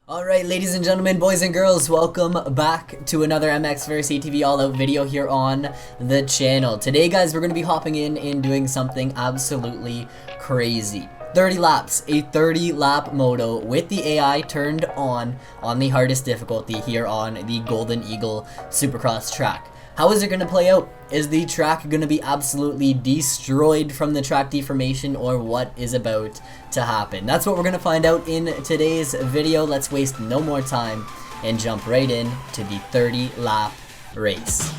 Alright, ladies and gentlemen, boys and girls, welcome back to another MX vs ATV All Out video here on the channel. Today, guys, we're going to be hopping in and doing something absolutely crazy. 30 laps, a 30-lap moto with the AI turned on the hardest difficulty here on the Golden Eagle Supercross track. How is it going to play out? Is the track going to be absolutely destroyed from the track deformation, or what is about to happen? That's what we're going to find out in today's video. Let's waste no more time and jump right in to the 30-lap race.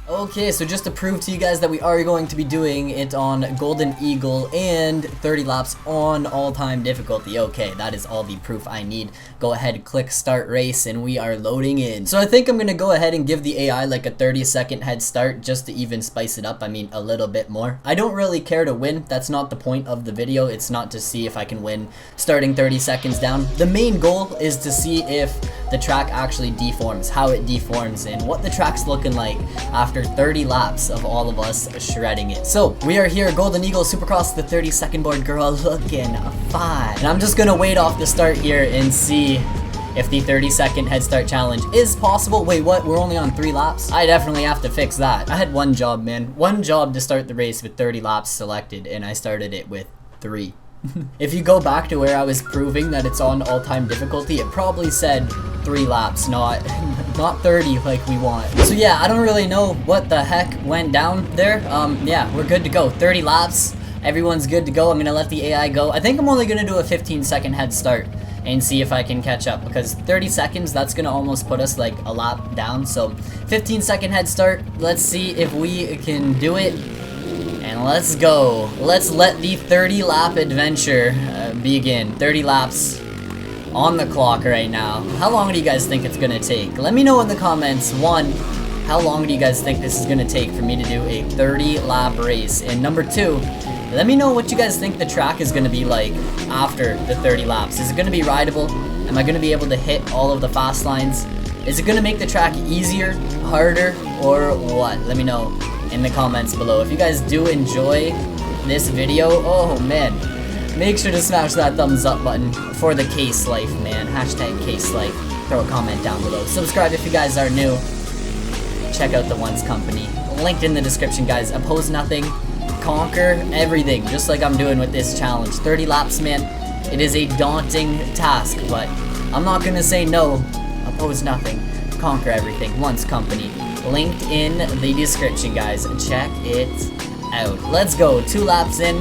Okay, so just to prove to you guys that we are going to be doing it on Golden Eagle and 30 laps on all-time difficulty. Okay, that is all the proof I need. Go ahead, click start race, and we are loading in. So I think I'm going to go ahead and give the AI like a 30-second head start just to even spice it up. I mean, a little bit more. I don't really care to win. That's not the point of the video. It's not to see if I can win starting 30 seconds down. The main goal is to see if the track actually deforms, how it deforms, and what the track's looking like after 30 laps of all of us shredding it. So we are here, Golden Eagle Supercross, the 30-second board girl, looking fine. And I'm just gonna wait off the start here and see if the 30-second head start challenge is possible. Wait, what? We're only on 3 laps? I definitely have to fix that. I had one job, man. One job to start the race with 30 laps selected, and I started it with 3. If you go back to where I was proving that it's on all-time difficulty, it probably said 3 laps, not 30 like we want. So yeah, I don't really know what the heck went down there. Yeah, we're good to go. 30 laps, everyone's good to go. I'm gonna let the AI go. I think I'm only gonna do a 15-second head start and see if I can catch up, because 30 seconds, that's gonna almost put us like a lap down. So 15-second head start, let's see if we can do it. And let's go. Let's let the 30-lap adventure begin. 30 laps on the clock right now. How long do you guys think it's gonna take? Let me know in the comments. 1, how long do you guys think this is gonna take for me to do a 30-lap race? And number 2, let me know what you guys think the track is gonna be like after the 30 laps. Is it gonna be rideable? Am I gonna be able to hit all of the fast lines? Is it gonna make the track easier, harder, or what? Let me know in the comments below. If you guys do enjoy this video, oh man, make sure to smash that thumbs up button for the case life, man. Hashtag case life. Throw a comment down below. Subscribe if you guys are new. Check out the Once Company. Linked in the description, guys. Oppose nothing. Conquer everything, just like I'm doing with this challenge. 30 laps, man. It is a daunting task, but I'm not gonna say no. Oppose nothing. Conquer everything. Once Company. Linked in the description, guys. Check it out. Let's go. 2 laps in.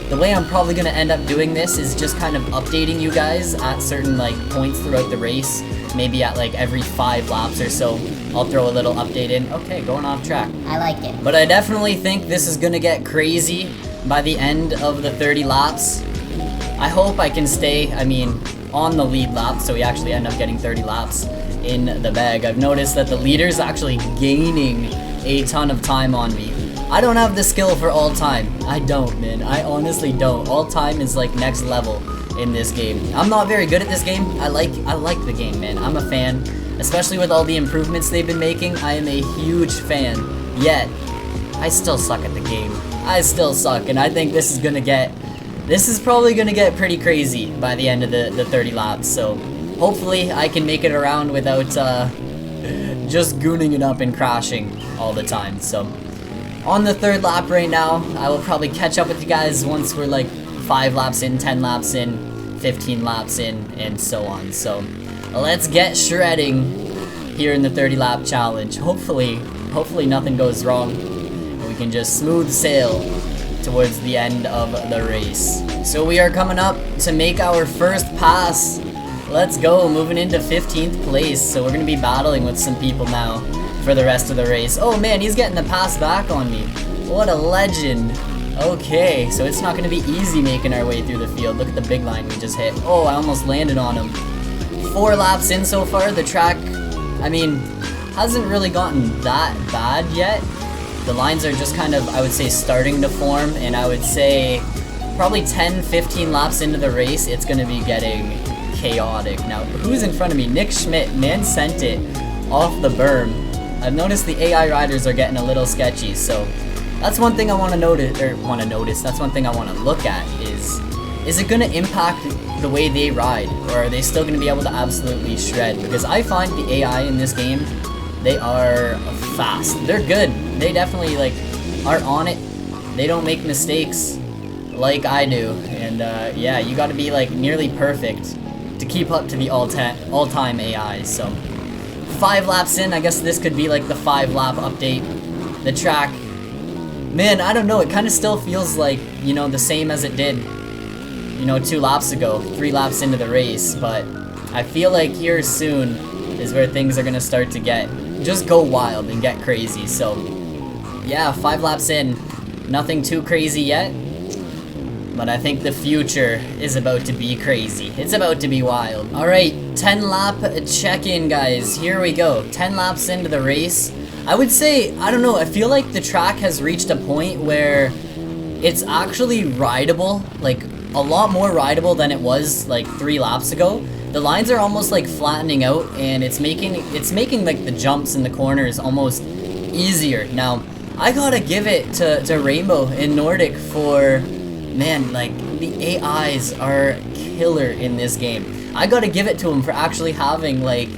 The way I'm probably going to end up doing this is just kind of updating you guys at certain like points throughout the race. Maybe at like every 5 laps or so, I'll throw a little update in. Okay, going off track. I like it. But I definitely think this is going to get crazy by the end of the 30 laps. I hope I can stay, on the lead lap, so we actually end up getting 30 laps in the bag. I've noticed that the leader's actually gaining a ton of time on me. I don't have the skill for all time. I don't, man. I honestly don't. All time is like next level in this game. I'm not very good at this game. I like the game, man. I'm a fan, especially with all the improvements they've been making. I am a huge fan. Yet, I still suck at the game. I still suck, and I think this is probably gonna get pretty crazy by the end of the 30 laps. So hopefully I can make it around without just gooning it up and crashing all the time. So on the 3rd lap right now, I will probably catch up with you guys once we're like 5 laps in, 10 laps in, 15 laps in, and so on. So let's get shredding here in the 30 lap challenge. Hopefully nothing goes wrong and we can just smooth sail towards the end of the race. So we are coming up to make our first pass. Let's go, moving into 15th place. So we're gonna be battling with some people now for the rest of the race. Oh man, he's getting the pass back on me. What a legend. Okay, so it's not gonna be easy making our way through the field. Look at the big line we just hit. Oh, I almost landed on him. 4 laps in so far. The track, hasn't really gotten that bad yet. The lines are just kind of, I would say, starting to form, and I would say probably 10-15 laps into the race, it's gonna be getting chaotic. Now, who's in front of me? Nick Schmidt, man, sent it off the berm. I've noticed the AI riders are getting a little sketchy, so that's one thing I want to notice, that's one thing I want to look at is it going to impact the way they ride, or are they still going to be able to absolutely shred? Because I find the AI in this game, they are fast. They're good. They definitely like are on it. They don't make mistakes like I do. And yeah, you got to be like nearly perfect to keep up to the all-time AI. So 5 laps in, I guess this could be like the 5-lap update. The track, man, I don't know. It kind of still feels like, you know, the same as it did, you know, 2 laps ago, 3 laps into the race, but I feel like here soon is where things are gonna start to just go wild and get crazy. So yeah, 5 laps in, nothing too crazy yet, but I think the future is about to be crazy. It's about to be wild. Alright, 10 lap check-in, guys. Here we go. 10 laps into the race. I would say, I don't know, I feel like the track has reached a point where it's actually rideable, like a lot more rideable than it was like 3 laps ago. The lines are almost like flattening out, and it's making like the jumps in the corners almost easier. Now, I gotta give it to Rainbow and Nordic for, man, like the AIs are killer in this game. I gotta give it to them for actually having like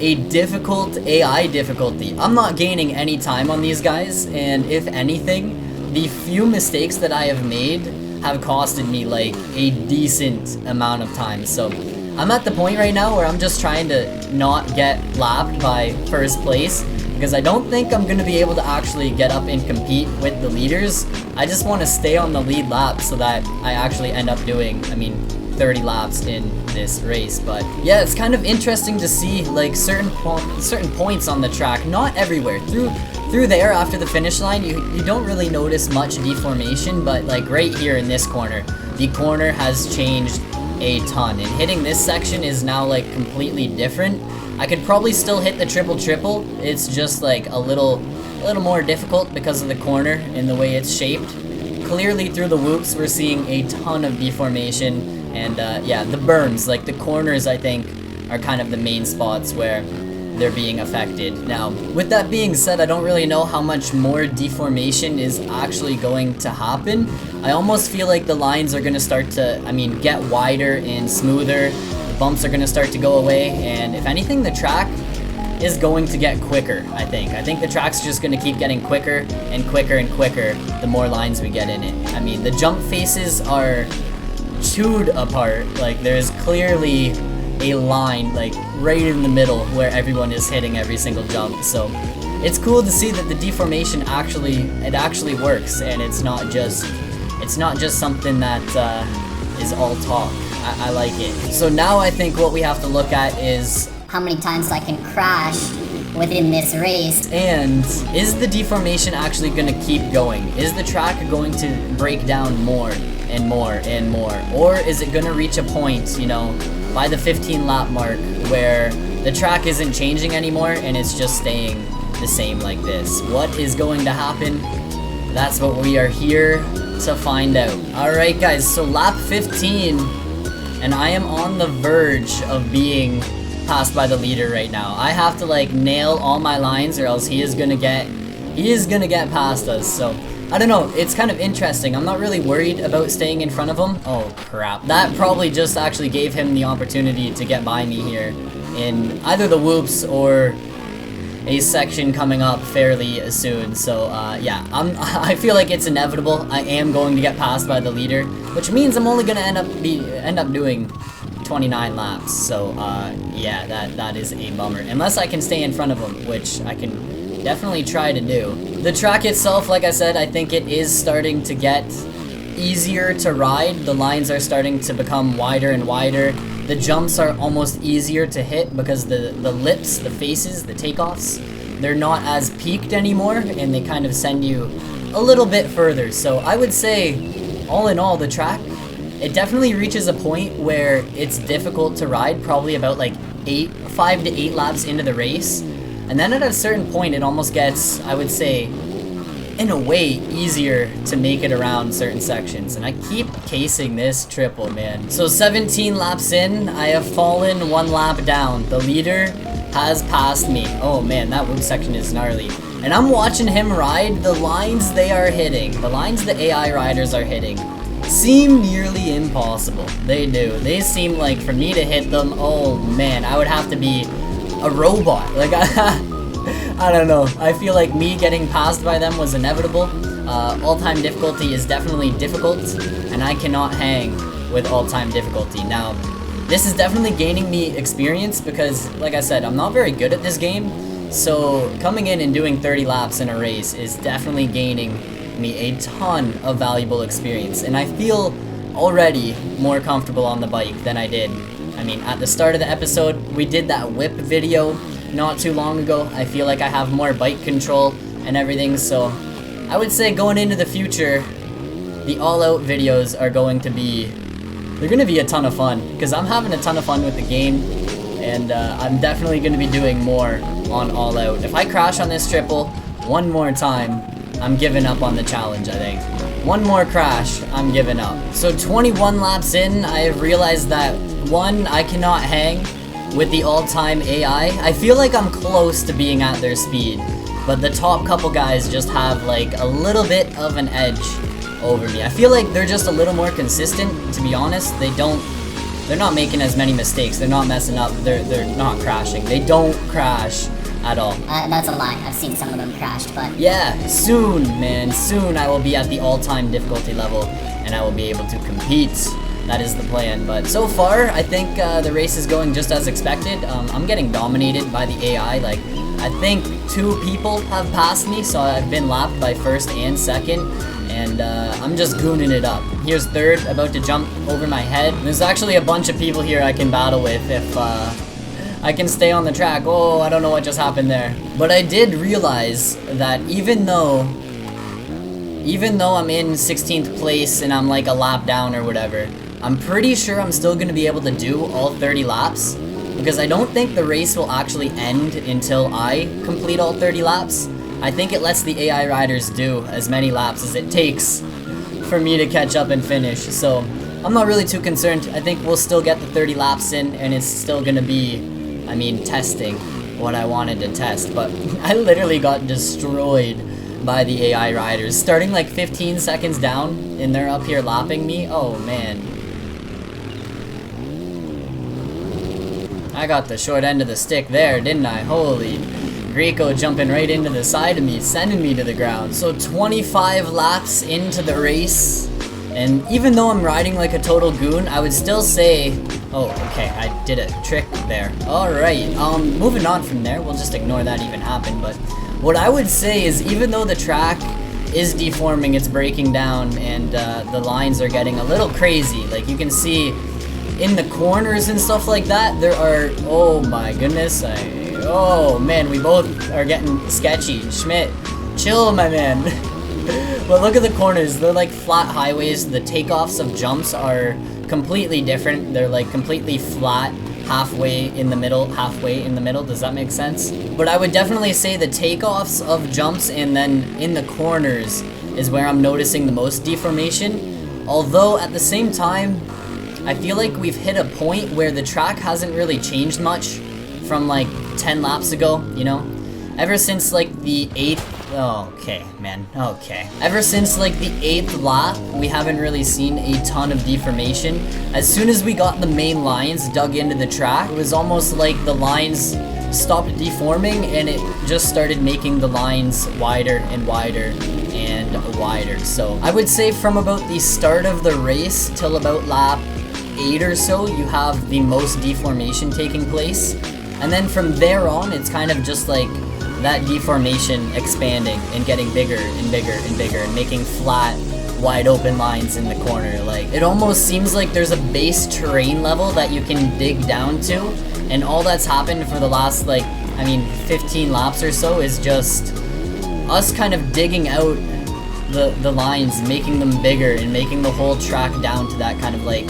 a difficult AI difficulty. I'm not gaining any time on these guys, and if anything, the few mistakes that I have made have costed me like a decent amount of time. So I'm at the point right now where I'm just trying to not get lapped by first place, because I don't think I'm gonna be able to actually get up and compete with the leaders. I just want to stay on the lead lap so that I actually end up doing, 30 laps in this race. But yeah, it's kind of interesting to see like certain points on the track, not everywhere. Through there after the finish line, you don't really notice much deformation, but like right here in this corner, the corner has changed a ton, and hitting this section is now like completely different. I could probably still hit the triple. It's just like a little more difficult because of the corner and the way it's shaped. Clearly through the whoops, we're seeing a ton of deformation, and yeah, the berms, like the corners, I think are kind of the main spots where they're being affected. Now, with that being said, I don't really know how much more deformation is actually going to happen. I almost feel like the lines are going to start to, get wider and smoother. The bumps are going to start to go away, and if anything, the track is going to get quicker, I think. I think the track's just going to keep getting quicker and quicker and quicker the more lines we get in it. The jump faces are chewed apart. Like, there's clearly a line like right in the middle where everyone is hitting every single jump. So it's cool to see that the deformation actually works, and it's not just something that is all talk. I like it. So now I think what we have to look at is how many times I can crash within this race. And is the deformation actually going to keep going? Is the track going to break down more and more and more? Or is it going to reach a point, by the 15 lap mark where the track isn't changing anymore and it's just staying the same like this? What is going to happen? That's what we are here to find out. Alright guys, so lap 15, and I am on the verge of being passed by the leader right now. I have to like nail all my lines, or else he is gonna get past us. So I don't know, it's kind of interesting. I'm not really worried about staying in front of him. Oh crap, that probably just actually gave him the opportunity to get by me here in either the whoops or a section coming up fairly soon. So yeah, I feel like it's inevitable. I am going to get passed by the leader, which means I'm only gonna end up doing 29 laps. So yeah, that is a bummer, unless I can stay in front of him, which I can definitely try to do. The track itself, like I said, I think it is starting to get easier to ride. The lines are starting to become wider and wider. The jumps are almost easier to hit because the lips, the faces, the takeoffs, they're not as peaked anymore, and they kind of send you a little bit further. So I would say, all in all, the track, it definitely reaches a point where it's difficult to ride, probably about like 5 to 8 laps into the race. And then at a certain point, it almost gets, I would say, in a way, easier to make it around certain sections. And I keep casing this triple, man. So 17 laps in, I have fallen 1 lap down. The leader has passed me. Oh man, that whoop section is gnarly. And I'm watching him ride. The lines they are hitting, the lines the AI riders are hitting, seem nearly impossible. They do. They seem like for me to hit them, oh man, I would have to be a robot. Like, I don't know. I feel like me getting passed by them was inevitable. All-time difficulty is definitely difficult, and I cannot hang with all-time difficulty. Now, this is definitely gaining me experience because, like I said, I'm not very good at this game. So coming in and doing 30 laps in a race is definitely gaining me a ton of valuable experience. And I feel already more comfortable on the bike than I did. I mean, at the start of the episode, we did that whip video not too long ago. I feel like I have more bike control and everything. So I would say going into the future, the All Out videos are going to be... they're going to be a ton of fun, because I'm having a ton of fun with the game, and I'm definitely going to be doing more on All Out. If I crash on this triple one more time, I'm giving up on the challenge, I think. One more crash, I'm giving up. So 21 laps in, I have realized that, one, I cannot hang with the all-time AI. I feel like I'm close to being at their speed, but the top couple guys just have like a little bit of an edge over me. I feel like they're just a little more consistent, to be honest. They're not making as many mistakes. They're not messing up. They're not crashing. They don't crash at all. That's a lie. I've seen some of them crashed, but... yeah, soon, man. Soon I will be at the all-time difficulty level, and I will be able to compete. That is the plan. But so far, I think the race is going just as expected. I'm getting dominated by the AI. Like, I think 2 people have passed me, so I've been lapped by first and second. And I'm just gooning it up. Here's third, about to jump over my head. There's actually a bunch of people here I can battle with if I can stay on the track. Oh, I don't know what just happened there. But I did realize that even though I'm in 16th place and I'm like a lap down or whatever, I'm pretty sure I'm still gonna be able to do all 30 laps, because I don't think the race will actually end until I complete all 30 laps. I think it lets the AI riders do as many laps as it takes for me to catch up and finish. So I'm not really too concerned. I think we'll still get the 30 laps in, and it's still gonna be, I mean, testing what I wanted to test. But I literally got destroyed by the AI riders. Starting like 15 seconds down, and they're up here lapping me. Oh man. I got the short end of the stick there, didn't I? Holy... Greco jumping right into the side of me, sending me to the ground. So 25 laps into the race, and even though I'm riding like a total goon, I would still say... oh, okay, I did a trick there. Alright, moving on from there, we'll just ignore that even happened, but what I would say is even though the track is deforming, it's breaking down, and the lines are getting a little crazy. Like, you can see in the corners and stuff like that, there are... oh my goodness, oh man, we both are getting sketchy. Schmidt, chill, my man. But look at the corners. They're like flat highways. The takeoffs of jumps are completely different. They're like completely flat, halfway in the middle. Does that make sense? But I would definitely say the takeoffs of jumps and then in the corners is where I'm noticing the most deformation. Although at the same time, I feel like we've hit a point where the track hasn't really changed much from like 10 laps ago, you know? Ever since like the 8th... oh, okay, man, okay. Ever since like the 8th lap, we haven't really seen a ton of deformation. As soon as we got the main lines dug into the track, it was almost like the lines stopped deforming and it just started making the lines wider and wider and wider. So I would say from about the start of the race till about lap 8 or so, you have the most deformation taking place. And then from there on, it's kind of just like that deformation expanding and getting bigger and bigger and bigger and making flat, wide open lines in the corner. Like, it almost seems like there's a base terrain level that you can dig down to, and all that's happened for the last, like, I mean, 15 laps or so is just us kind of digging out the lines, making them bigger and making the whole track down to that kind of like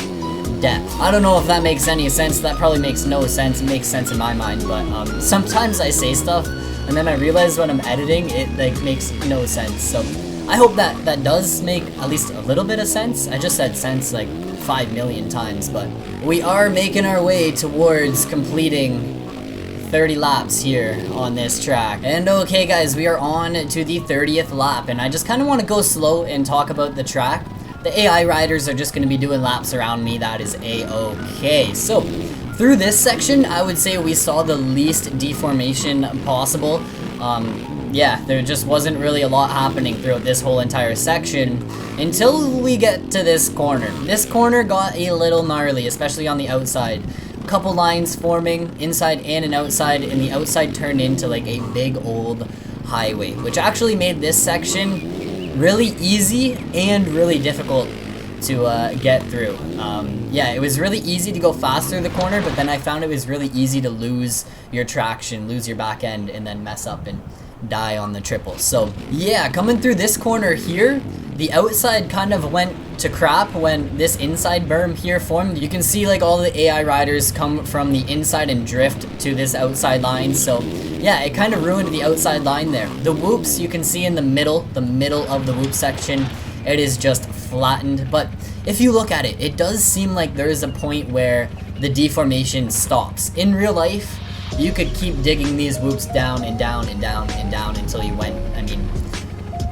depth. I don't know if that makes any sense. That probably makes no sense. It makes sense in my mind, but sometimes I say stuff and then I realize when I'm editing it like makes no sense. So I hope that does make at least a little bit of sense. I just said sense like 5 million times, but we are making our way towards completing 30 laps here on this track. And okay guys, we are on to the 30th lap, and I just kind of want to go slow and talk about the track. The AI riders are just going to be doing laps around me, that is a-okay. So, through this section, I would say we saw the least deformation possible. Yeah, there just wasn't really a lot happening throughout this whole entire section until we get to this corner. This corner got a little gnarly, especially on the outside. Couple lines forming, inside and an outside, and the outside turned into like a big old highway, which actually made this section really easy and really difficult to get through. Yeah, it was really easy to go fast through the corner, but then I found it was really easy to lose your traction, lose your back end, and then mess up and die on the triple. So yeah, coming through this corner here, the outside kind of went to crap when this inside berm here formed. You can see like all the AI riders come from the inside and drift to this outside line. So yeah, it kind of ruined the outside line there. The whoops you can see in the middle of the whoop section, it is just flattened. But if you look at it, it does seem like there is a point where the deformation stops. In real life, you could keep digging these whoops down and down and down and down until you went, I mean,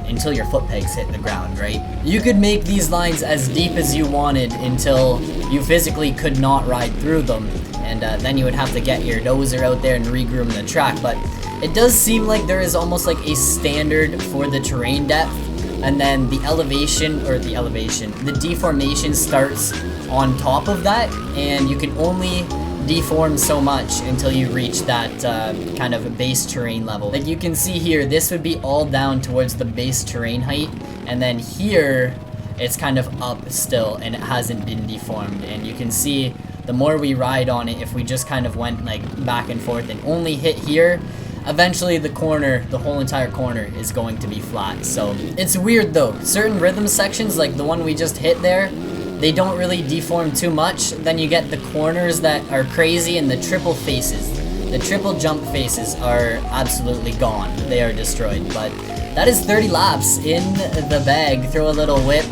until your foot pegs hit the ground, right? You could make these lines as deep as you wanted until you physically could not ride through them, and then you would have to get your dozer out there and regroom the track. But it does seem like there is almost like a standard for the terrain depth, and then the the deformation starts on top of that, and you can only deform so much until you reach that kind of base terrain level. Like you can see here, this would be all down towards the base terrain height, and then here it's kind of up still and it hasn't been deformed. And you can see the more we ride on it, if we just kind of went like back and forth and only hit here, eventually the corner, the whole entire corner is going to be flat. So it's weird though, certain rhythm sections like the one we just hit there, they don't really deform too much. Then you get the corners that are crazy, and the triple faces. The triple jump faces are absolutely gone. They are destroyed. But that is 30 laps in the bag. Throw a little whip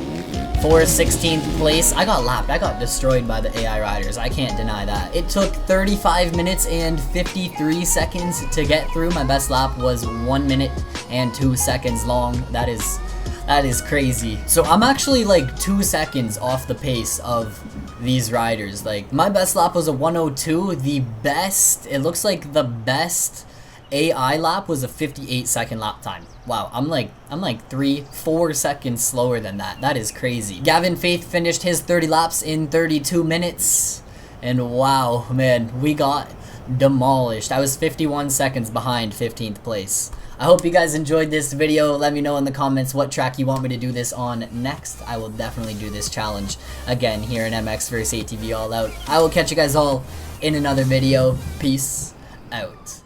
for 16th place. I got lapped. I got destroyed by the AI riders. I can't deny that. It took 35 minutes and 53 seconds to get through. My best lap was 1 minute and 2 seconds long. That is crazy. So I'm actually like 2 seconds off the pace of these riders. Like my best lap was a 1:02. The best, it looks like the best AI lap was a 58-second lap time. Wow, I'm like 3-4 seconds slower than that. That is crazy. Gavin Faith finished his 30 laps in 32 minutes. And wow, man, we got demolished. I was 51 seconds behind 15th place. I hope you guys enjoyed this video. Let me know in the comments what track you want me to do this on next. I will definitely do this challenge again here in MX vs ATV All Out. I will catch you guys all in another video. Peace out.